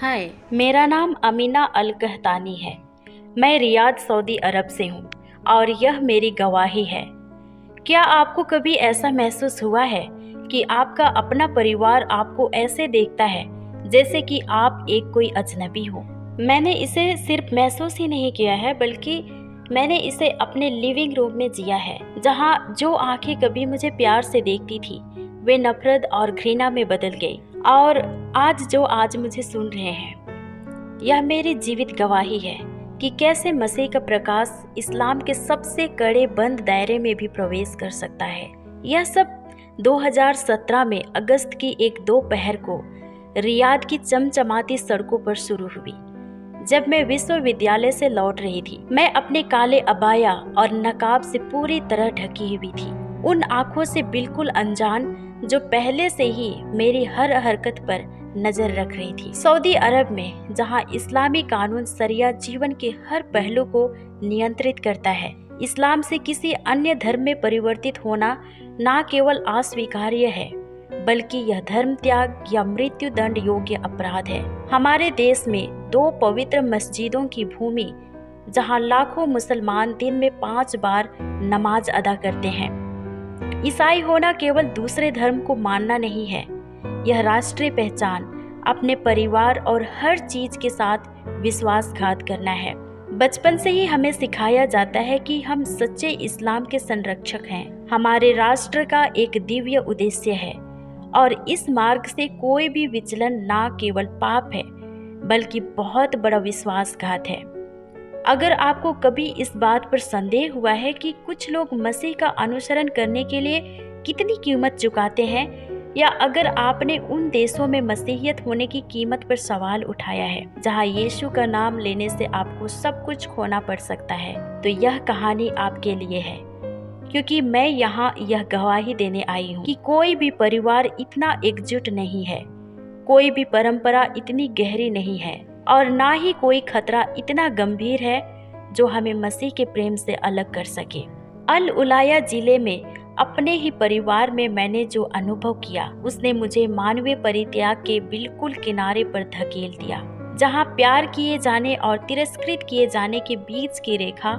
हाय, मेरा नाम अमीना अल कहतानी है। मैं रियाद सऊदी अरब से हूँ और यह मेरी गवाही है। क्या आपको कभी ऐसा महसूस हुआ है कि आपका अपना परिवार आपको ऐसे देखता है जैसे कि आप एक कोई अजनबी हो? मैंने इसे सिर्फ महसूस ही नहीं किया है, बल्कि मैंने इसे अपने लिविंग रूम में जिया है, जहाँ जो आंखें कभी मुझे प्यार से देखती थी वे नफरत और घृणा में बदल गई। और आज मुझे सुन रहे हैं, यह मेरी जीवित गवाही है कि कैसे मसीह का प्रकाश इस्लाम के सबसे कड़े बंद दायरे में भी प्रवेश कर सकता है। यह सब 2017 में अगस्त की एक दोपहर को रियाद की चमचमाती सड़कों पर शुरू हुई, जब मैं विश्वविद्यालय से लौट रही थी। मैं अपने काले अबाया और नकाब से पूरी तरह ढकी हुई थी, उन आंखों से बिल्कुल अनजान जो पहले से ही मेरी हर हरकत पर नजर रख रही थी। सऊदी अरब में, जहां इस्लामी कानून शरिया जीवन के हर पहलू को नियंत्रित करता है, इस्लाम से किसी अन्य धर्म में परिवर्तित होना न केवल अस्वीकार्य है, बल्कि यह धर्म त्याग या मृत्यु दंड योग्य अपराध है। हमारे देश में 2 पवित्र मस्जिदों की भूमि, जहां लाखों मुसलमान दिन में 5 बार नमाज अदा करते हैं। ईसाई होना केवल दूसरे धर्म को मानना नहीं है, यह राष्ट्रीय पहचान, अपने परिवार और हर चीज के साथ विश्वासघात करना है। बचपन से ही हमें सिखाया जाता है कि हम सच्चे इस्लाम के संरक्षक हैं। हमारे राष्ट्र का एक दिव्य उद्देश्य है और इस मार्ग से कोई भी विचलन न केवल पाप है, बल्कि बहुत बड़ा विश्वासघात है। अगर आपको कभी इस बात पर संदेह हुआ है कि कुछ लोग मसीह का अनुसरण करने के लिए कितनी कीमत चुकाते हैं, या अगर आपने उन देशों में मसीहियत होने की कीमत पर सवाल उठाया है जहां यीशु का नाम लेने से आपको सब कुछ खोना पड़ सकता है, तो यह कहानी आपके लिए है। क्योंकि मैं यहाँ यह गवाही देने आई हूँ कि कोई भी परिवार इतना एकजुट नहीं है, कोई भी परंपरा इतनी गहरी नहीं है, और ना ही कोई खतरा इतना गंभीर है जो हमें मसीह के प्रेम से अलग कर सके। अल उलाया जिले में अपने ही परिवार में मैंने जो अनुभव किया, उसने मुझे मानवीय परित्याग के बिल्कुल किनारे पर धकेल दिया, जहां प्यार किए जाने और तिरस्कृत किए जाने के बीच की रेखा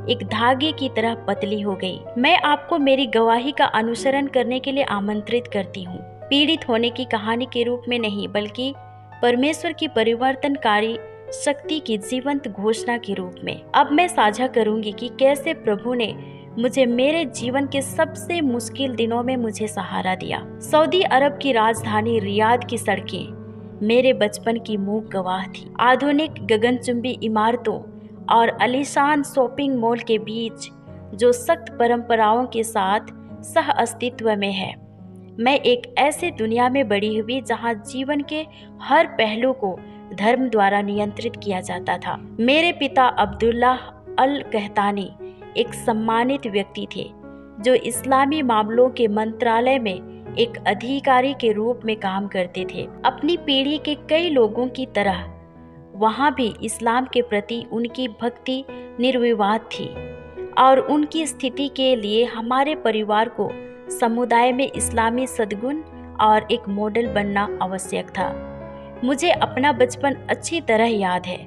एक धागे की तरह पतली हो गई। मैं आपको मेरी गवाही का अनुसरण करने के लिए आमंत्रित करती हूँ, पीड़ित होने की कहानी के रूप में नहीं, बल्कि परमेश्वर की परिवर्तनकारी शक्ति की जीवंत घोषणा के रूप में। अब मैं साझा करूंगी कि कैसे प्रभु ने मुझे मेरे जीवन के सबसे मुश्किल दिनों में मुझे सहारा दिया। सऊदी अरब की राजधानी रियाद की सड़कें मेरे बचपन की मूक गवाह थी। आधुनिक गगनचुंबी इमारतों और आलीशान शॉपिंग मॉल के बीच, जो सख्त परंपराओं के साथ सह अस्तित्व में है, मैं एक ऐसे दुनिया में बड़ी हुई जहां जीवन के हर पहलू को धर्म द्वारा नियंत्रित किया जाता था। मेरे पिता अब्दुल्लाह अल कहतानी एक सम्मानित व्यक्ति थे, जो इस्लामी मामलों के मंत्रालय में एक अधिकारी के रूप में काम करते थे। अपनी पीढ़ी के कई लोगों की तरह वहां भी इस्लाम के प्रति उनकी भक्ति निर्विवाद थी, और उनकी स्थिति के लिए हमारे परिवार को समुदाय में इस्लामी सद्गुण और एक मॉडल बनना आवश्यक था। मुझे अपना बचपन अच्छी तरह याद है।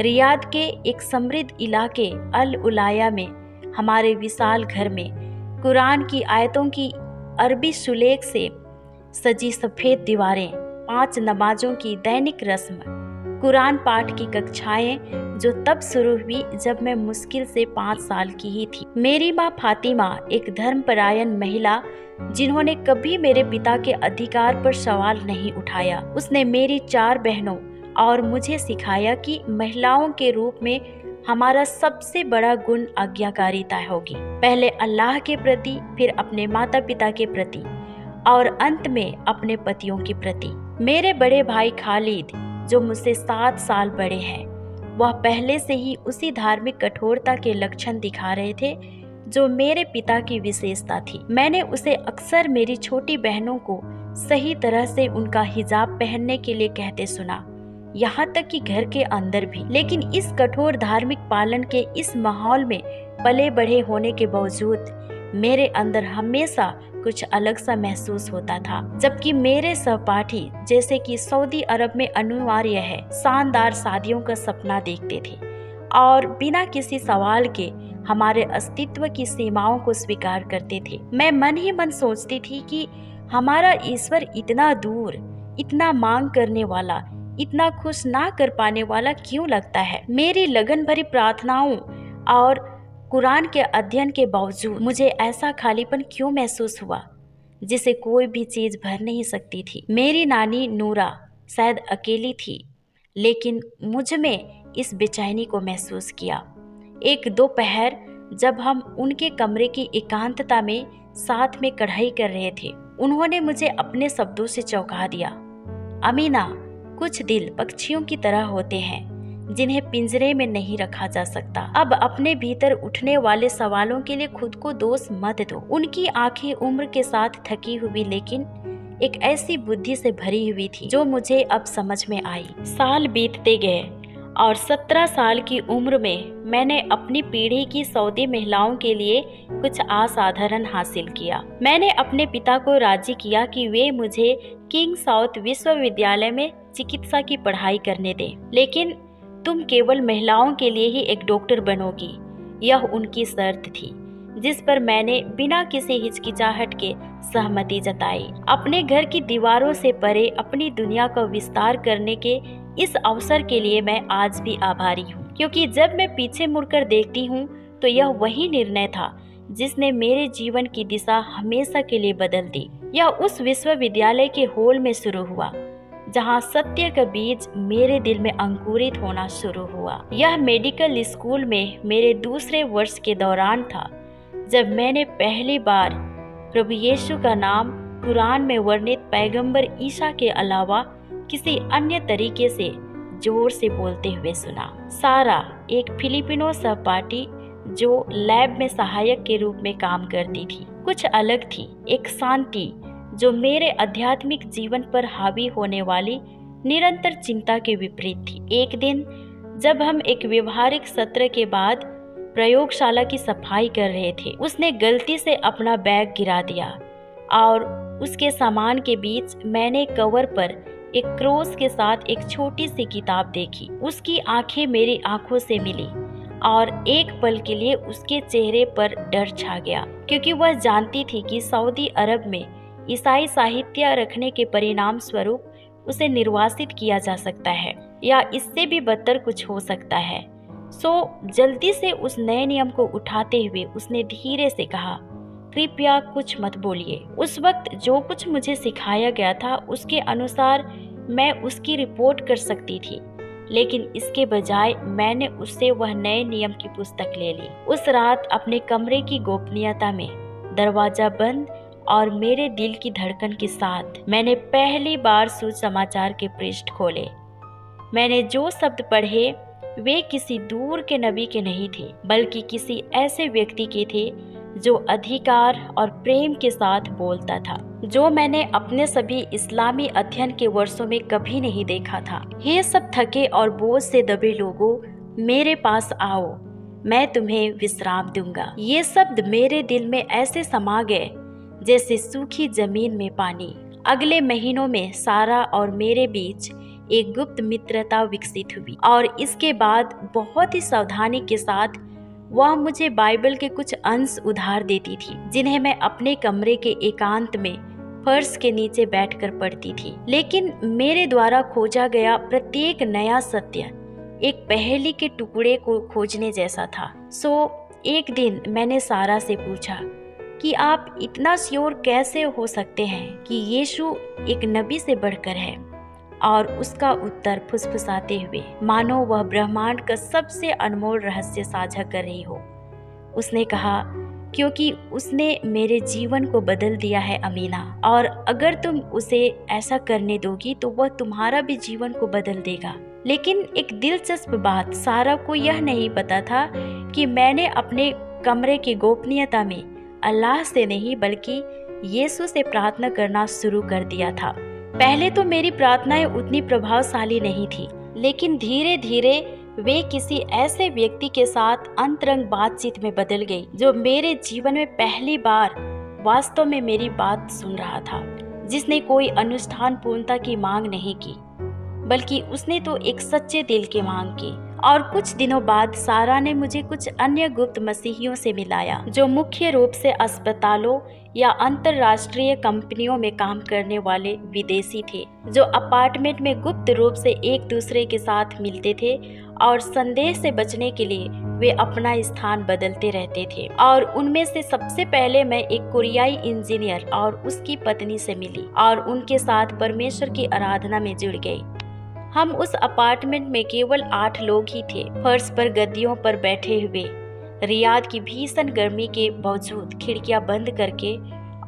रियाद के एक समृद्ध इलाके अल उलाया में हमारे विशाल घर में कुरान की आयतों की अरबी सुलेख से सजी सफ़ेद दीवारें, 5 नमाजों की दैनिक रस्म, कुरान पाठ की कक्षाएं जो तब शुरू हुई जब मैं मुश्किल से 5 साल की ही थी। मेरी माँ फातिमा एक धर्मपरायण महिला, जिन्होंने कभी मेरे पिता के अधिकार पर सवाल नहीं उठाया। उसने मेरी 4 बहनों और मुझे सिखाया कि महिलाओं के रूप में हमारा सबसे बड़ा गुण आज्ञाकारिता होगी, पहले अल्लाह के प्रति, फिर अपने माता पिता के प्रति, और अंत में अपने पतियों के प्रति। मेरे बड़े भाई खालिद, जो मुझसे 7 साल बड़े हैं, वह पहले से ही उसी धार्मिक कठोरता के लक्षण दिखा रहे थे जो मेरे पिता की विशेषता थी। मैंने उसे अक्सर मेरी छोटी बहनों को सही तरह से उनका हिजाब पहनने के लिए कहते सुना, यहाँ तक कि घर के अंदर भी। लेकिन इस कठोर धार्मिक पालन के इस माहौल में पले बढ़े होने के बावजूद मेरे अंदर हमेशा कुछ अलग सा महसूस होता था। जबकि मेरे सहपाठी, जैसे कि सऊदी अरब में अनिवार्य है, शानदार शादियों का सपना देखते थे और बिना किसी सवाल के हमारे अस्तित्व की सीमाओं को स्वीकार करते थे। मैं मन ही मन सोचती थी कि हमारा ईश्वर इतना दूर, इतना मांग करने वाला, इतना खुश ना कर पाने वाला क्यों लगता है। मेरी लगन भरी प्रार्थनाओं और कुरान के अध्ययन के बावजूद मुझे ऐसा खालीपन क्यों महसूस हुआ जिसे कोई भी चीज भर नहीं सकती थी। मेरी नानी नूरा शायद अकेली थी, लेकिन मुझ में इस बेचैनी को महसूस किया। एक दोपहर जब हम उनके कमरे की एकांतता में साथ में कढ़ाई कर रहे थे, उन्होंने मुझे अपने शब्दों से चौंका दिया। अमीना, कुछ दिल पक्षियों की तरह होते हैं जिन्हें पिंजरे में नहीं रखा जा सकता। अब अपने भीतर उठने वाले सवालों के लिए खुद को दोष मत दो। उनकी आंखें उम्र के साथ थकी हुई लेकिन एक ऐसी बुद्धि से भरी हुई थी जो मुझे अब समझ में आई। साल बीतते गए और 17 साल की उम्र में मैंने अपनी पीढ़ी की सऊदी महिलाओं के लिए कुछ असाधारण हासिल किया। मैंने अपने पिता को राजी किया कि वे मुझे किंग साउथ विश्वविद्यालय में चिकित्सा की पढ़ाई करने दें, लेकिन तुम केवल महिलाओं के लिए ही एक डॉक्टर बनोगी, यह उनकी शर्त थी, जिस पर मैंने बिना किसी हिचकिचाहट के सहमति जताई। अपने घर की दीवारों से परे अपनी दुनिया का विस्तार करने के इस अवसर के लिए मैं आज भी आभारी हूँ, क्योंकि जब मैं पीछे मुड़कर देखती हूँ तो यह वही निर्णय था जिसने मेरे जीवन की दिशा हमेशा के लिए बदल दी। यह उस विश्वविद्यालय के हॉल में शुरू हुआ जहाँ सत्य का बीज मेरे दिल में अंकुरित होना शुरू हुआ। यह मेडिकल स्कूल में मेरे दूसरे वर्ष के दौरान था जब मैंने पहली बार प्रभु यीशु का नाम कुरान में वर्णित पैगंबर ईसा के अलावा किसी अन्य तरीके से जोर से बोलते हुए सुना। सारा, एक फिलिपिनो सहपाठी जो लैब में सहायक के रूप में काम करती थी, कुछ अलग थी। एक शांति जो मेरे आध्यात्मिक जीवन पर हावी होने वाली निरंतर चिंता के विपरीत थी। एक दिन जब हम एक व्यवहारिक सत्र के बाद प्रयोगशाला की सफाई कर रहे थे, उसने गलती से अपना बैग गिरा दिया और उसके सामान के बीच मैंने कवर पर एक क्रॉस के साथ एक छोटी सी किताब देखी। उसकी आंखें मेरी आंखों से मिली और एक पल के लिए उसके चेहरे पर डर छा गया, क्योंकि वह जानती थी कि सऊदी अरब में ईसाई साहित्य रखने के परिणाम स्वरूप उसे निर्वासित किया जा सकता है या इससे भी बदतर कुछ हो सकता है। जल्दी से उस नए नियम को उठाते हुए उसने धीरे से कहा, कृपया कुछ मत बोलिए। उस वक्त जो कुछ मुझे सिखाया गया था उसके अनुसार मैं उसकी रिपोर्ट कर सकती थी, लेकिन इसके बजाय मैंने उससे वह नए नियम की पुस्तक ले ली। उस रात अपने कमरे की गोपनीयता में दरवाजा बंद और मेरे दिल की धड़कन के साथ मैंने पहली बार सुसमाचार के पृष्ठ खोले। मैंने जो शब्द पढ़े वे किसी दूर के नबी के नहीं थे, बल्कि किसी ऐसे व्यक्ति के थे जो अधिकार और प्रेम के साथ बोलता था, जो मैंने अपने सभी इस्लामी अध्ययन के वर्षों में कभी नहीं देखा था। हे सब थके और बोझ से दबे लोगों, मेरे पास आओ, मैं तुम्हें विश्राम दूंगा। ये शब्द मेरे दिल में ऐसे समा गए जैसे सूखी जमीन में पानी। अगले महीनों में सारा और मेरे बीच एक गुप्त मित्रता विकसित हुई और इसके बाद बहुत ही सावधानी के साथ वह मुझे बाइबल के कुछ अंश उधार देती थी, जिन्हें मैं अपने कमरे के एकांत में फर्श के नीचे बैठकर पढ़ती थी। लेकिन मेरे द्वारा खोजा गया प्रत्येक नया सत्य एक पहेली के टुकड़े को खोजने जैसा था। एक दिन मैंने सारा से पूछा कि आप इतना श्योर कैसे हो सकते हैं कि यीशु एक नबी से बढ़कर है, और उसका उत्तर फुसफुसाते हुए मानो वह ब्रह्मांड का सबसे अनमोल रहस्य साझा कर रही हो। उसने कहा, क्योंकि उसने मेरे जीवन को बदल दिया है अमीना, और अगर तुम उसे ऐसा करने दोगी तो वह तुम्हारा भी जीवन को बदल देगा। लेकिन एक दिलचस्प बात, सारा को यह नहीं पता था कि मैंने अपने कमरे की गोपनीयता में अल्लाह से नहीं बल्कि यीशु से प्रार्थना करना शुरू कर दिया था। पहले तो मेरी प्रार्थनाएं उतनी प्रभावशाली नहीं थी, लेकिन धीरे धीरे वे किसी ऐसे व्यक्ति के साथ अंतरंग बातचीत में बदल गई जो मेरे जीवन में पहली बार वास्तव में मेरी बात सुन रहा था, जिसने कोई अनुष्ठान पूर्णता की मांग नहीं की, बल्कि उसने तो एक सच्चे दिल की मांग की। और कुछ दिनों बाद सारा ने मुझे कुछ अन्य गुप्त मसीहियों से मिलाया, जो मुख्य रूप से अस्पतालों या अंतरराष्ट्रीय कंपनियों में काम करने वाले विदेशी थे, जो अपार्टमेंट में गुप्त रूप से एक दूसरे के साथ मिलते थे और संदेह से बचने के लिए वे अपना स्थान बदलते रहते थे। और उनमें से सबसे पहले मैं एक कोरियाई इंजीनियर और उसकी पत्नी से मिली और उनके साथ परमेश्वर की आराधना में जुड़ गई। हम उस अपार्टमेंट में केवल 8 लोग ही थे, फर्श पर गद्दियों पर बैठे हुए, रियाद की भीषण गर्मी के बावजूद खिड़कियां बंद करके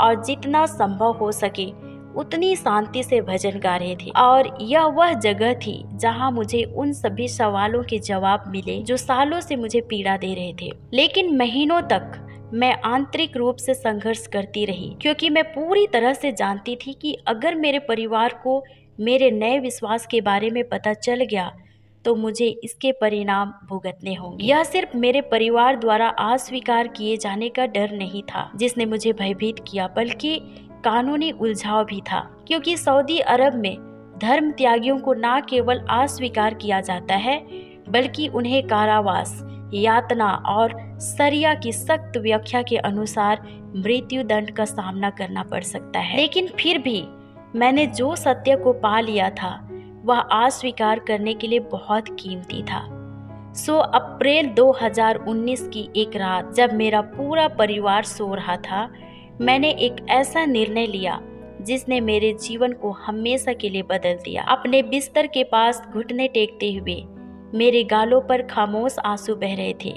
और जितना संभव हो सके उतनी शांति से भजन गा रहे थे। और यह वह जगह थी जहां मुझे उन सभी सवालों के जवाब मिले जो सालों से मुझे पीड़ा दे रहे थे। लेकिन महीनों तक मैं आंतरिक रूप से संघर्ष करती रही, क्योंकि मैं पूरी तरह से जानती थी कि अगर मेरे परिवार को मेरे नए विश्वास के बारे में पता चल गया तो मुझे इसके परिणाम भुगतने होंगे। यह सिर्फ मेरे परिवार द्वारा अस्वीकार किए जाने का डर नहीं था जिसने मुझे भयभीत किया, बल्कि कानूनी उलझाव भी था, क्योंकि सऊदी अरब में धर्म त्यागियों को न केवल अस्वीकार किया जाता है बल्कि उन्हें कारावास, यातना और शरिया की सख्त व्याख्या के अनुसार मृत्यु दंड का सामना करना पड़ सकता है। लेकिन फिर भी मैंने जो सत्य को पा लिया था वह अस्वीकार करने के लिए बहुत कीमती था। अप्रैल 2019 की एक रात, जब मेरा पूरा परिवार सो रहा था, मैंने एक ऐसा निर्णय लिया जिसने मेरे जीवन को हमेशा के लिए बदल दिया। अपने बिस्तर के पास घुटने टेकते हुए मेरे गालों पर खामोश आंसू बह रहे थे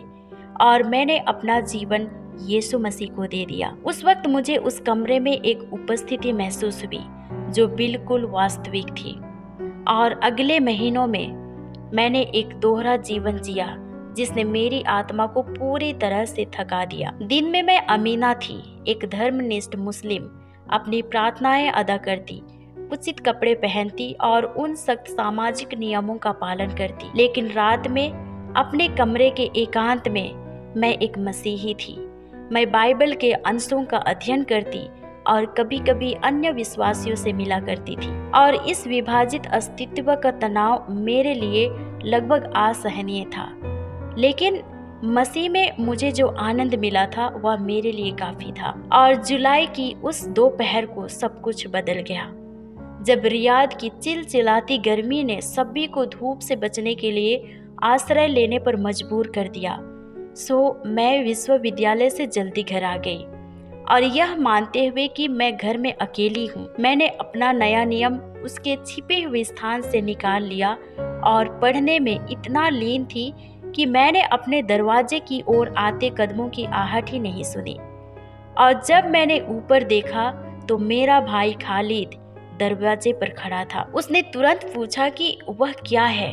और मैंने अपना जीवन यीशु मसीह को दे दिया। उस वक्त मुझे उस कमरे में एक उपस्थिति महसूस हुई जो बिल्कुल वास्तविक थी। और अगले महीनों में मैंने एक दोहरा जीवन जिया जिसने मेरी आत्मा को पूरी तरह से थका दिया। दिन में मैं अमीना थी, एक धर्मनिष्ठ मुस्लिम, अपनी प्रार्थनाएं अदा करती, उचित कपड़े पहनती और उन सख्त सामाजिक नियमों का पालन करती। लेकिन रात में अपने कमरे के एकांत में मैं एक मसीही थी। मैं बाइबल के अंशों का अध्ययन करती और कभी कभी अन्य विश्वासियों से मिला करती थी। और इस विभाजित अस्तित्व का तनाव मेरे लिए लगभग असहनीय था, लेकिन मसीह में मुझे जो आनंद मिला था वह मेरे लिए काफी था। और जुलाई की उस दोपहर को सब कुछ बदल गया, जब रियाद की चिलचिलाती गर्मी ने सभी को धूप से बचने के लिए आश्रय लेने पर मजबूर कर दिया। मैं विश्वविद्यालय से जल्दी घर आ गई और यह मानते हुए कि मैं घर में अकेली हूँ, मैंने अपना नया नियम उसके छिपे हुए स्थान से निकाल लिया और पढ़ने में इतना लीन थी कि मैंने अपने दरवाजे की ओर आते कदमों की आहट ही नहीं सुनी। और जब मैंने ऊपर देखा तो मेरा भाई खालिद दरवाजे पर खड़ा था। उसने तुरंत पूछा कि वह क्या है,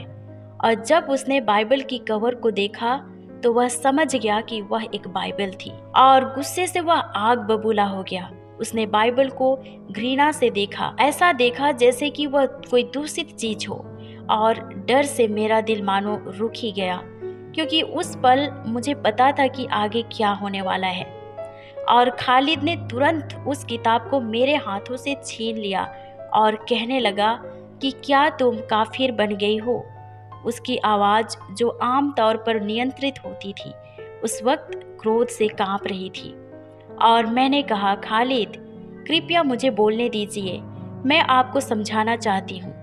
और जब उसने बाइबल की कवर को देखा तो वह समझ गया कि वह एक बाइबल थी और गुस्से से वह आग बबूला हो गया। उसने बाइबल को घृणा से देखा, ऐसा देखा जैसे कि वह कोई दूषित चीज हो, और डर से मेरा दिल मानो रुक ही गया, क्योंकि उस पल मुझे पता था कि आगे क्या होने वाला है। और खालिद ने तुरंत उस किताब को मेरे हाथों से छीन लिया और कहने लगा कि क्या तुम काफिर बन गई हो। उसकी आवाज़, जो आम तौर पर नियंत्रित होती थी, उस वक्त क्रोध से कांप रही थी। और मैंने कहा, खालिद कृपया मुझे बोलने दीजिए, मैं आपको समझाना चाहती हूँ।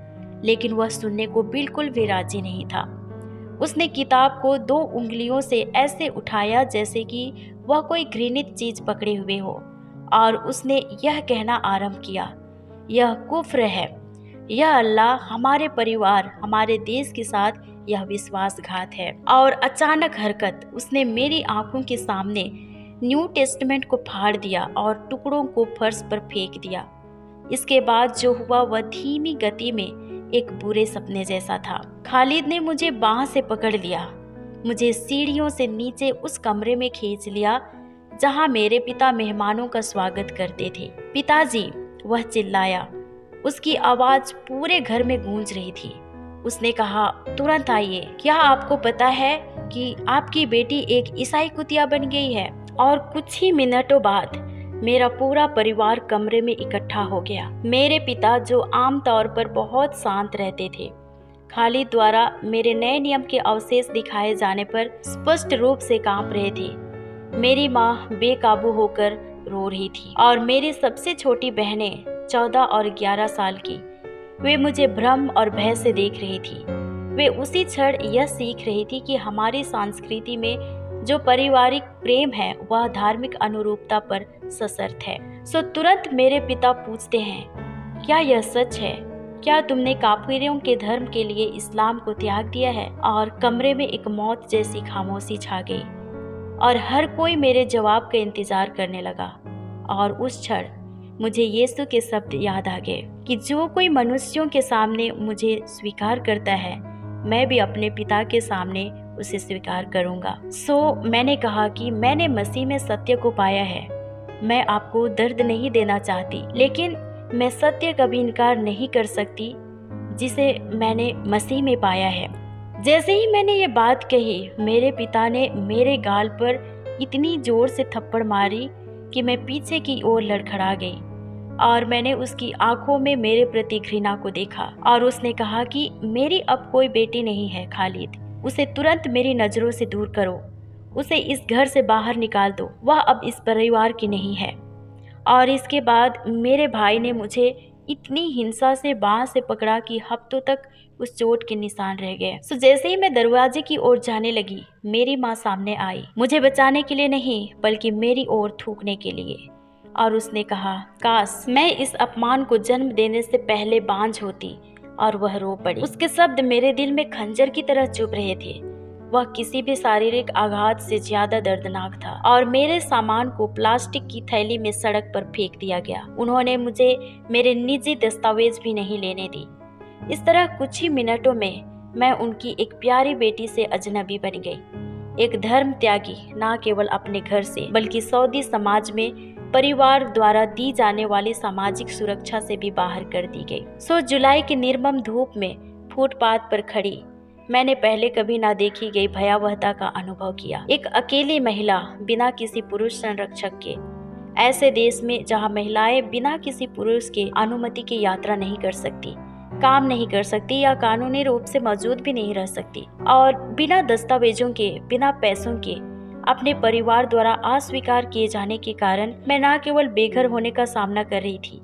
लेकिन वह सुनने को बिल्कुल भी राजी नहीं था। उसने किताब को 2 उंगलियों से ऐसे उठाया जैसे कि वह कोई घृणित चीज पकड़े हुए हो, और उसने यह कहना आरंभ किया, यह कुफ्र है, यह अल्लाह, हमारे परिवार, हमारे देश के साथ यह विश्वासघात है। और अचानक हरकत, उसने मेरी आंखों के सामने न्यू टेस्टमेंट को फाड़ दिया और टुकड़ों को फर्श पर फेंक दिया। इसके बाद जो हुआ वह धीमी गति में एक बुरे सपने जैसा था। खालिद ने मुझे बाह से पकड़ लिया, मुझे सीढ़ियों से नीचे उस कमरे में खींच लिया जहां मेरे पिता मेहमानों का स्वागत करते थे। पिताजी, वह चिल्लाया। उसकी आवाज पूरे घर में गूंज रही थी। उसने कहा, तुरंत आइए। क्या आपको पता है कि आपकी बेटी एक ईसाई कुतिया बन गई है? और कुछ ही मिनटों बाद मेरा पूरा परिवार कमरे में इकट्ठा हो गया। मेरे पिता, जो आमतौर पर बहुत शांत रहते थे, खालिद द्वारा मेरे नए नियम के अवशेष दिखाए जाने पर स्पष्ट रूप से कांप रहे थे। मेरी माँ बेकाबू होकर रो रही थी और मेरी सबसे छोटी बहनें 14 और 11 साल की, वे मुझे भ्रम और भय से देख रही थी। वे उसी क्षण यह सीख रही थी कि हमारी संस्कृति में जो पारिवारिक प्रेम है वह धार्मिक अनुरूपता पर सशर्त है। सो तुरंत मेरे पिता पूछते हैं, क्या यह सच है? क्या तुमने काफिरों के धर्म के लिए इस्लाम को त्याग दिया है? और कमरे में एक मौत जैसी खामोशी छा गई और हर कोई मेरे जवाब का इंतजार करने लगा। और उस क्षण मुझे यीशु के शब्द याद आ गए कि जो कोई मनुष्यों के सामने मुझे स्वीकार करता है, मैं भी अपने पिता के सामने उसे स्वीकार करूंगा। सो मैंने कहा कि मैंने मसीह में सत्य को पाया है। मैं आपको दर्द नहीं देना चाहती, लेकिन मैं सत्य का भी इनकार नहीं कर सकती जिसे मैंने मसीह में पाया है। जैसे ही मैंने ये बात कही, मेरे पिता ने मेरे गाल पर इतनी जोर से थप्पड़ मारी कि मैं पीछे की ओर लड़खड़ा गई और मैंने उसकी आंखों में मेरे प्रति घृणा को देखा। और उसने कहा कि मेरी अब कोई बेटी नहीं है खालिद, उसे तुरंत मेरी नज़रों से दूर करो, उसे इस घर से बाहर निकाल दो, वह अब इस परिवार की नहीं है। और इसके बाद मेरे भाई ने मुझे इतनी हिंसा से बांह से पकड़ा कि हफ्तों तक उस चोट के निशान रह गए। सो जैसे ही मैं दरवाजे की ओर जाने लगी, मेरी माँ सामने आई, मुझे बचाने के लिए नहीं बल्कि मेरी ओर थूकने के लिए। और उसने कहा, काश मैं इस अपमान को जन्म देने से पहले बांझ होती। और वह रो पड़ी। उसके शब्द मेरे दिल में खंजर की तरह चुभ रहे थे। वह किसी भी शारीरिक आघात से ज्यादा दर्दनाक था। और मेरे सामान को प्लास्टिक की थैली में सड़क पर फेंक दिया गया। उन्होंने मुझे मेरे निजी दस्तावेज भी नहीं लेने दी। इस तरह कुछ ही मिनटों में मैं उनकी एक प्यारी बेटी से अजनबी बन गई, एक धर्म त्यागी, ना केवल अपने घर से बल्कि सऊदी समाज में परिवार द्वारा दी जाने वाली सामाजिक सुरक्षा से भी बाहर कर दी गई। सो जुलाई की निर्मम धूप में फुटपाथ पर खड़ी मैंने पहले कभी ना देखी गई भयावहता का अनुभव किया। एक अकेली महिला बिना किसी पुरुष संरक्षक के, ऐसे देश में जहां महिलाएं बिना किसी पुरुष के अनुमति की यात्रा नहीं कर सकती, काम नहीं कर सकती या कानूनी रूप से मौजूद भी नहीं रह सकती, और बिना दस्तावेजों के, बिना पैसों के अपने परिवार द्वारा अस्वीकार किए जाने के कारण मैं न केवल बेघर होने का सामना कर रही थी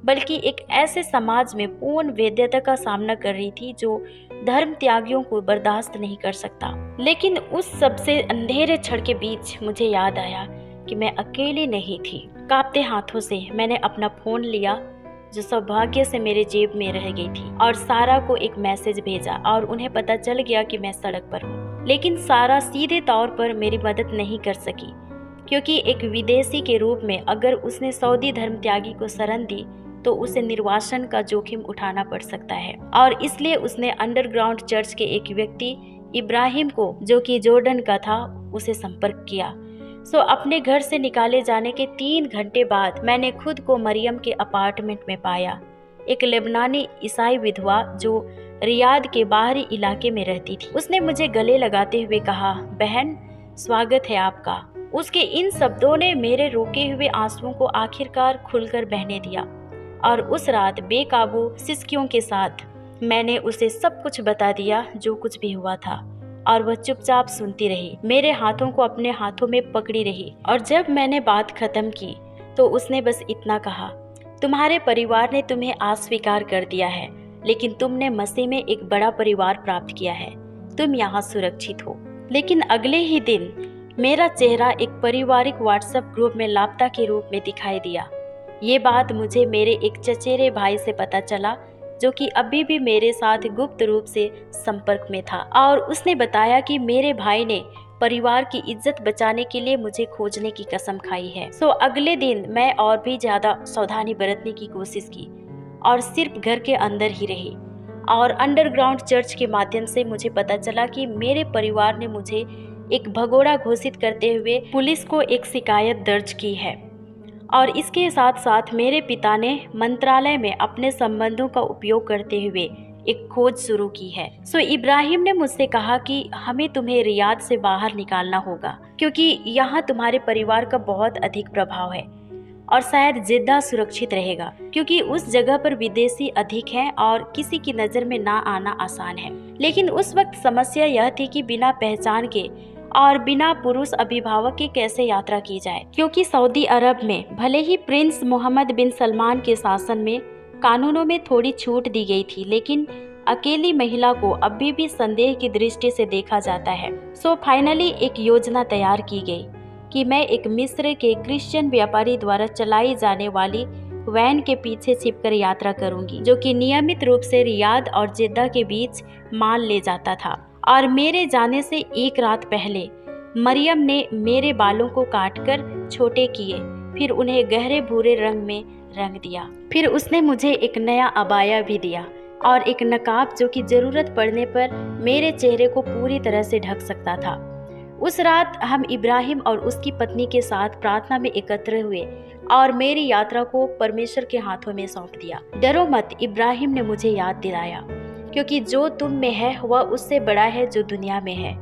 बल्कि एक ऐसे समाज में पूर्ण वैधता का सामना कर रही थी जो धर्म त्यागियों को बर्दाश्त नहीं कर सकता। लेकिन उस सबसे अंधेरे क्षण के बीच मुझे याद आया कि मैं अकेली नहीं थी। कांपते हाथों से मैंने अपना फोन लिया जो सौभाग्य से मेरे जेब में रह गई थी और सारा को एक मैसेज भेजा और उन्हें पता चल गया कि मैं सड़क पर हूँ। लेकिन सारा सीधे तौर पर मेरी मदद नहीं कर सकी क्योंकि एक विदेशी के रूप में अगर उसने सऊदी धर्म त्यागी को शरण दी तो उसे निर्वासन का जोखिम उठाना पड़ सकता है, और इसलिए उसने अंडरग्राउंड चर्च के एक व्यक्ति इब्राहिम को, जो कि जॉर्डन का था, उसे संपर्क किया। सो अपने घर से निकाले जाने के 3 घंटे बाद मैंने खुद को मरियम के अपार्टमेंट में पाया, एक लेबनानी ईसाई विधवा जो रियाद के बाहरी इलाके में रहती थी। उसने मुझे गले लगाते हुए कहा, बहन स्वागत है आपका। उसके इन शब्दों ने मेरे रोके हुए आंसुओं को आखिरकार खुलकर बहने दिया और उस रात बेकाबू सिसकियों के साथ मैंने उसे सब कुछ बता दिया जो कुछ भी हुआ था, और वह चुपचाप सुनती रही, मेरे हाथों को अपने हाथों में पकड़ी रही। और जब मैंने बात खत्म की तो उसने बस इतना कहा, तुम्हारे परिवार ने तुम्हें अस्वीकार कर दिया है, लेकिन तुमने मसीह में एक बड़ा परिवार प्राप्त किया है, तुम यहाँ सुरक्षित हो। लेकिन अगले ही दिन मेरा चेहरा एक पारिवारिक व्हाट्सएप ग्रुप में लापता के रूप में दिखाई दिया। ये बात मुझे मेरे एक चचेरे भाई से पता चला जो कि अभी भी मेरे साथ गुप्त रूप से संपर्क में था, और उसने बताया कि मेरे भाई ने परिवार की इज्जत बचाने के लिए मुझे खोजने की कसम खाई है। सो अगले दिन मैं और भी ज्यादा सावधानी बरतने की कोशिश की और सिर्फ घर के अंदर ही रही, और अंडरग्राउंड चर्च के माध्यम से मुझे पता चला कि मेरे परिवार ने मुझे एक भगोड़ा घोषित करते हुए पुलिस को एक शिकायत दर्ज की है, और इसके साथ साथ मेरे पिता ने मंत्रालय में अपने संबंधों का उपयोग करते हुए एक खोज शुरू की है। इब्राहिम ने मुझसे कहा कि हमें तुम्हें रियाद से बाहर निकालना होगा, क्योंकि यहाँ तुम्हारे परिवार का बहुत अधिक प्रभाव है और शायद जिद्दा सुरक्षित रहेगा, क्योंकि उस जगह पर विदेशी अधिक हैं और किसी की नजर में ना आना आसान है। लेकिन उस वक्त समस्या यह थी कि बिना पहचान के और बिना पुरुष अभिभावक के कैसे यात्रा की जाए, क्योंकि सऊदी अरब में भले ही प्रिंस मोहम्मद बिन सलमान के शासन में कानूनों में थोड़ी छूट दी गई थी, लेकिन अकेली महिला को अभी भी संदेह की दृष्टि से देखा जाता है। फाइनली एक योजना तैयार की गई कि मैं एक मिस्र के क्रिश्चियन व्यापारी द्वारा चलाई जाने वाली वैन के पीछे छिपकर यात्रा करूंगी, जो कि नियमित रूप से रियाद और जिद्दा के बीच माल ले जाता था। और मेरे जाने से एक रात पहले मरियम ने मेरे बालों को काटकर छोटे किए, फिर उन्हें गहरे भूरे रंग में रंग दिया। फिर उसने मुझे एक नया अबाया भी दिया और एक नकाब, जो कि जरूरत पड़ने पर मेरे चेहरे को पूरी तरह से ढक सकता था। उस रात हम इब्राहिम और उसकी पत्नी के साथ प्रार्थना में एकत्र हुए और मेरी यात्रा को परमेश्वर के हाथों में सौंप दिया। डरो मत, इब्राहिम ने मुझे याद दिलाया, क्योंकि जो तुम में है वह उससे बड़ा है जो दुनिया में है।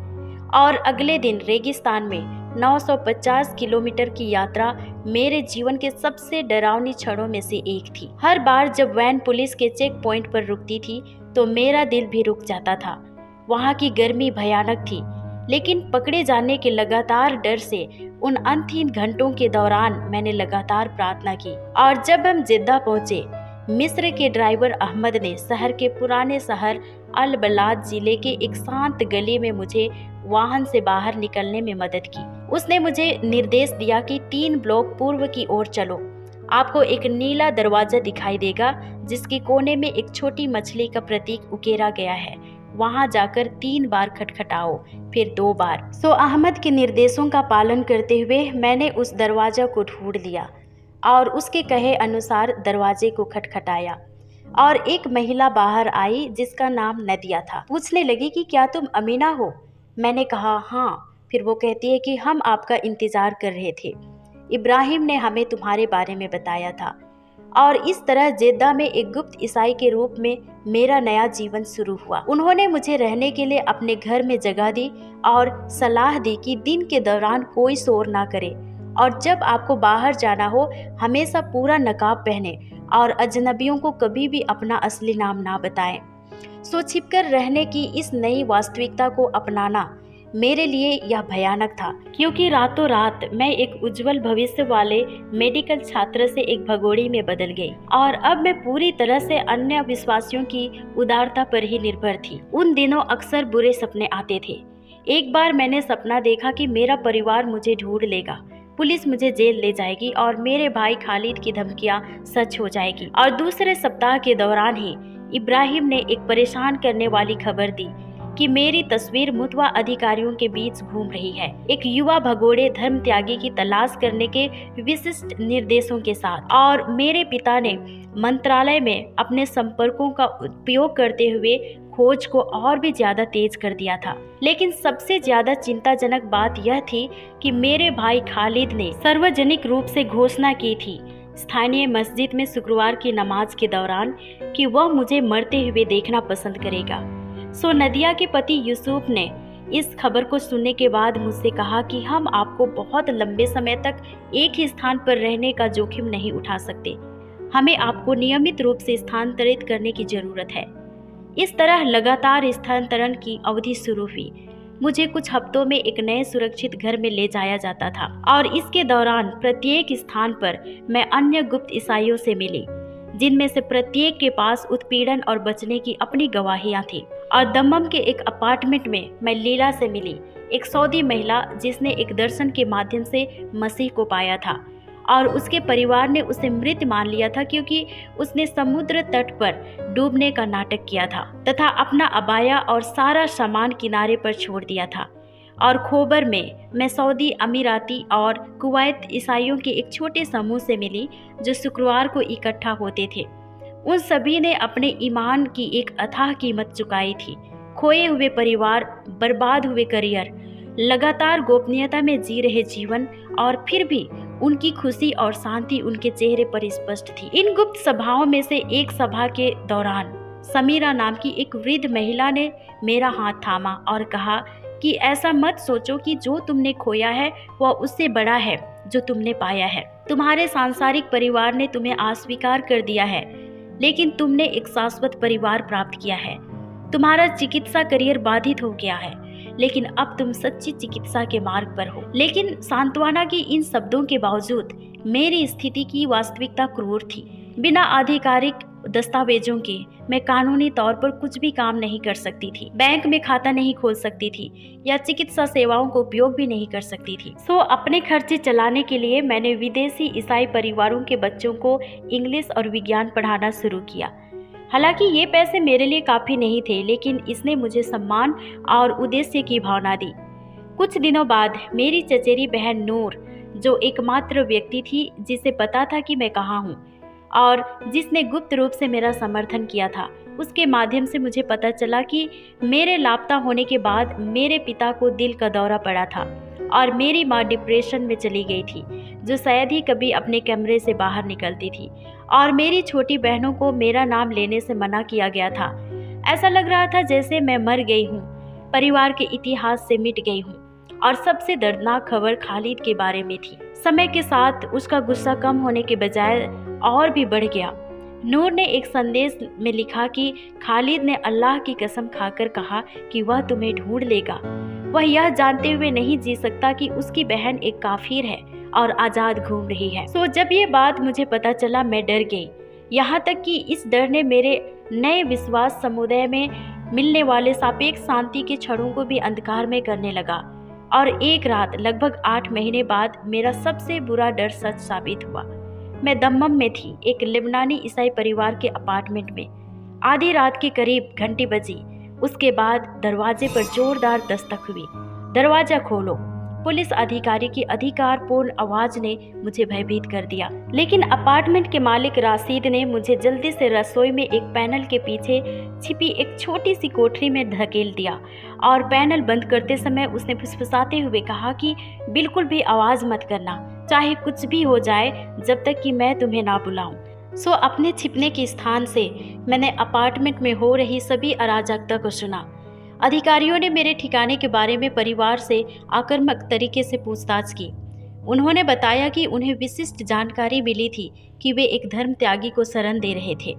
और अगले दिन रेगिस्तान में 950 किलोमीटर की यात्रा मेरे जीवन के सबसे डरावनी क्षणों में से एक थी। हर बार जब वैन पुलिस के चेक पॉइंट पर रुकती थी तो मेरा दिल भी रुक जाता था। वहाँ की गर्मी भयानक थी, लेकिन पकड़े जाने के लगातार डर से उन अंतिम घंटों के दौरान मैंने लगातार प्रार्थना की। और जब हम जिद्दा पहुंचे, मिस्र के ड्राइवर अहमद ने शहर के पुराने शहर अल बलाद जिले के एक शांत गली में मुझे वाहन से बाहर निकलने में मदद की। उसने मुझे निर्देश दिया कि 3 ब्लॉक पूर्व की ओर चलो। आपको एक नीला दरवाजा दिखाई देगा जिसके कोने में एक छोटी मछली का प्रतीक उकेरा गया है। वहां जाकर 3 बार खटखटाओ, फिर 2 बार। अहमद के निर्देशों का पालन करते हुए मैंने उस दरवाजा को ढूंढ लिया और उसके कहे अनुसार दरवाजे को खटखटाया और एक महिला बाहर आई जिसका नाम नदिया था। पूछने लगी कि क्या तुम अमीना हो? मैंने कहा हाँ। फिर वो कहती है कि हम आपका इंतजार कर रहे थे, इब्राहिम ने हमें तुम्हारे बारे में बताया था। और इस तरह जेद्दा में एक गुप्त ईसाई के रूप में मेरा नया जीवन शुरू हुआ। उन्होंने मुझे रहने के लिए अपने घर में जगह दी और सलाह दी कि दिन के दौरान कोई शोर ना करे और जब आपको बाहर जाना हो हमेशा पूरा नकाब पहने और अजनबियों को कभी भी अपना असली नाम ना बताएं। छिपकर रहने की इस नई वास्तविकता को अपनाना मेरे लिए यह भयानक था, क्योंकि रातों रात मैं एक उज्जवल भविष्य वाले मेडिकल छात्र से एक भगोड़ी में बदल गई और अब मैं पूरी तरह से अन्य विश्वासियों की उदारता पर ही निर्भर थी। उन दिनों अक्सर बुरे सपने आते थे। एक बार मैंने सपना देखा कि मेरा परिवार मुझे ढूंढ लेगा, पुलिस मुझे जेल ले जाएगी और मेरे भाई खालिद की धमकियां सच हो जाएगी। और दूसरे सप्ताह के दौरान ही इब्राहिम ने एक परेशान करने वाली खबर दी कि मेरी तस्वीर मुतवा अधिकारियों के बीच घूम रही है, एक युवा भगोड़े धर्म त्यागी की तलाश करने के विशिष्ट निर्देशों के साथ। और मेरे पिता ने मंत्रालय में अपने संपर्कों का उपयोग करते हुए खोज को और भी ज्यादा तेज कर दिया था। लेकिन सबसे ज्यादा चिंताजनक बात यह थी कि मेरे भाई खालिद ने सार्वजनिक रूप से घोषणा की थी स्थानीय मस्जिद में शुक्रवार की नमाज के दौरान कि वह मुझे मरते हुए देखना पसंद करेगा। नदिया के पति यूसुफ ने इस खबर को सुनने के बाद मुझसे कहा कि हम आपको बहुत लंबे समय तक एक ही स्थान पर रहने का जोखिम नहीं उठा सकते, हमें आपको नियमित रूप से स्थानांतरित करने की जरूरत है। इस तरह लगातार स्थानांतरण की अवधि शुरू हुई। मुझे कुछ हफ्तों में एक नए सुरक्षित घर में ले जाया जाता था और इसके दौरान प्रत्येक स्थान पर मैं अन्य गुप्त ईसाइयों से मिली, जिनमें से प्रत्येक के पास उत्पीड़न और बचने की अपनी गवाहियां थी। और दम्मम के एक अपार्टमेंट में मैं लीला से मिली, एक सऊदी महिला जिसने एक दर्शन के माध्यम से मसीह को पाया था और उसके परिवार ने उसे मृत मान लिया था क्योंकि उसने समुद्र तट पर डूबने का नाटक किया था तथा अपना अबाया और सारा सामान किनारे पर छोड़ दिया था। और खोबर में मैं सऊदी अमीराती और कुवैत ईसाइयों के एक छोटे समूह से मिली जो शुक्रवार को इकट्ठा होते थे। उन सभी ने अपने ईमान की एक अथाह कीमत चुकाई थी। खोए हुए परिवार, बर्बाद हुए करियर, लगातार गोपनीयता में जी रहे जीवन, और फिर भी उनकी खुशी और शांति उनके चेहरे पर स्पष्ट थी। इन गुप्त सभाओं में से एक सभा के दौरान समीरा नाम की एक वृद्ध महिला ने मेरा हाथ थामा और कहा कि ऐसा मत सोचो कि जो तुमने खोया है वह उससे बड़ा है जो तुमने पाया है। तुम्हारे सांसारिक परिवार ने तुम्हें अस्वीकार कर दिया है, लेकिन तुमने एक शाश्वत परिवार प्राप्त किया है। तुम्हारा चिकित्सा करियर बाधित हो गया है, लेकिन अब तुम सच्ची चिकित्सा के मार्ग पर हो। लेकिन सांत्वना की इन शब्दों के बावजूद मेरी स्थिति की वास्तविकता क्रूर थी। बिना आधिकारिक दस्तावेजों के मैं कानूनी तौर पर कुछ भी काम नहीं कर सकती थी, बैंक में खाता नहीं खोल सकती थी या चिकित्सा सेवाओं का उपयोग भी नहीं कर सकती थी। सो अपने खर्चे चलाने के लिए मैंने विदेशी ईसाई परिवारों के बच्चों को इंग्लिश और विज्ञान पढ़ाना शुरू किया। हालांकि ये पैसे मेरे लिए काफ़ी नहीं थे, लेकिन इसने मुझे सम्मान और उद्देश्य की भावना दी। कुछ दिनों बाद मेरी चचेरी बहन नूर, जो एकमात्र व्यक्ति थी जिसे पता था कि मैं कहाँ हूँ और जिसने गुप्त रूप से मेरा समर्थन किया था, उसके माध्यम से मुझे पता चला कि मेरे लापता होने के बाद मेरे पिता को दिल का दौरा पड़ा था और मेरी माँ डिप्रेशन में चली गई थी, जो शायद ही कभी अपने कमरे से बाहर निकलती थी, और मेरी छोटी बहनों को मेरा नाम लेने से मना किया गया था। ऐसा लग रहा था जैसे मैं मर गई हूँ, परिवार के इतिहास से मिट गई हूँ। और सबसे दर्दनाक खबर खालिद के बारे में थी। समय के साथ उसका गुस्सा कम होने के बजाय और भी बढ़ गया। नूर ने एक संदेश में लिखा कि खालिद ने अल्लाह की कसम खाकर कहा कि वह तुम्हें ढूंढ लेगा। वह यह जानते हुए नहीं जी सकता कि उसकी बहन एक काफिर है और आज़ाद घूम रही है। सो जब ये बात मुझे पता चला, मैं डर गई। यहाँ तक कि इस डर ने मेरे नए विश्वास समुदाय में मिलने वाले सापेक्ष शांति के क्षणों को भी अंधकार में करने लगा। और एक रात लगभग 8 महीने बाद मेरा सबसे बुरा डर सच साबित हुआ। मैं दम्मम में थी, एक लेबनानी ईसाई परिवार के अपार्टमेंट में। आधी रात के करीब घंटी बजी। उसके बाद दरवाजे पर जोरदार दस्तक हुई। दरवाजा खोलो, पुलिस अधिकारी की अधिकारपूर्ण आवाज ने मुझे भयभीत कर दिया। लेकिन अपार्टमेंट के मालिक राशिद ने मुझे जल्दी से रसोई में एक पैनल के पीछे छिपी एक छोटी सी कोठरी में धकेल दिया और पैनल बंद करते समय उसने फुसफुसाते हुए कहा कि बिल्कुल भी आवाज मत करना, चाहे कुछ भी हो जाए, जब तक कि मैं तुम्हें ना बुलाऊं। सो अपने छिपने के स्थान से मैंने अपार्टमेंट में हो रही सभी अराजकता को सुना। अधिकारियों ने मेरे ठिकाने के बारे में परिवार से आक्रामक तरीके से पूछताछ की। उन्होंने बताया कि उन्हें विशिष्ट जानकारी मिली थी कि वे एक धर्म त्यागी को शरण दे रहे थे।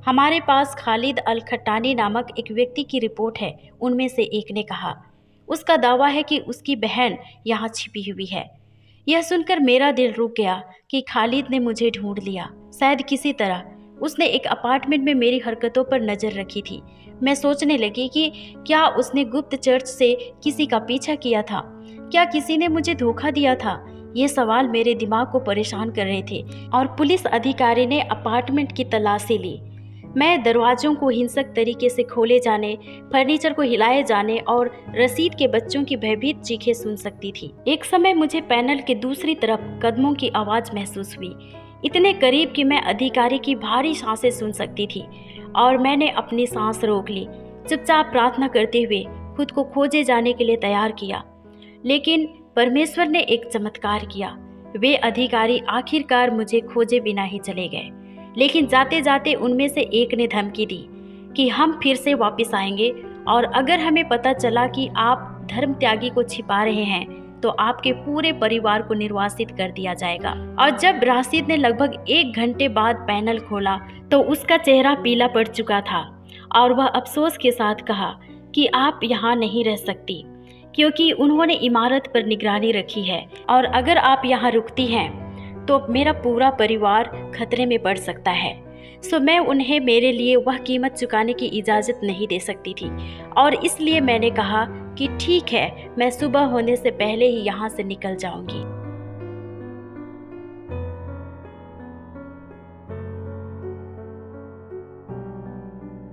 हमारे पास खालिद अल खट्टानी नामक एक व्यक्ति की रिपोर्ट है, उनमें से एक ने कहा। उसका दावा है कि उसकी बहन यहाँ छिपी हुई है। यह सुनकर मेरा दिल रुक गया कि खालिद ने मुझे ढूंढ लिया। शायद किसी तरह उसने एक अपार्टमेंट में मेरी हरकतों पर नजर रखी थी। मैं सोचने लगी कि क्या उसने गुप्त चर्च से किसी का पीछा किया था? क्या किसी ने मुझे धोखा दिया था? ये सवाल मेरे दिमाग को परेशान कर रहे थे। और पुलिस अधिकारी ने अपार्टमेंट की तलाशी ली। मैं दरवाजों को हिंसक तरीके से खोले जाने, फर्नीचर को हिलाए जाने और रसीद के बच्चों की भयभीत चीखें सुन सकती थी। एक समय मुझे पैनल के दूसरी तरफ कदमों की आवाज़ महसूस हुई, इतने करीब कि मैं अधिकारी की भारी सांसें सुन सकती थी। और मैंने अपनी सांस रोक ली, चुपचाप प्रार्थना करते हुए खुद को खोजे जाने के लिए तैयार किया। लेकिन परमेश्वर ने एक चमत्कार किया। वे अधिकारी आखिरकार मुझे खोजे बिना ही चले गए। लेकिन जाते जाते उनमें से एक ने धमकी दी कि हम फिर से वापस आएंगे और अगर हमें पता चला कि आप धर्म त्यागी को छिपा रहे हैं तो आपके पूरे परिवार को निर्वासित कर दिया जाएगा। और जब राशिद ने लगभग 1 घंटे बाद पैनल खोला तो उसका चेहरा पीला पड़ चुका था और वह अफसोस के साथ कहा कि आप यहाँ नहीं रह सकती क्योंकि उन्होंने इमारत पर निगरानी रखी है और अगर आप यहाँ रुकती हैं तो मेरा पूरा परिवार खतरे में पड़ सकता है। सो मैं उन्हें मेरे लिए वह कीमत चुकाने की इजाज़त नहीं दे सकती थी और इसलिए मैंने कहा कि ठीक है, मैं सुबह होने से पहले ही यहाँ से निकल जाऊँगी।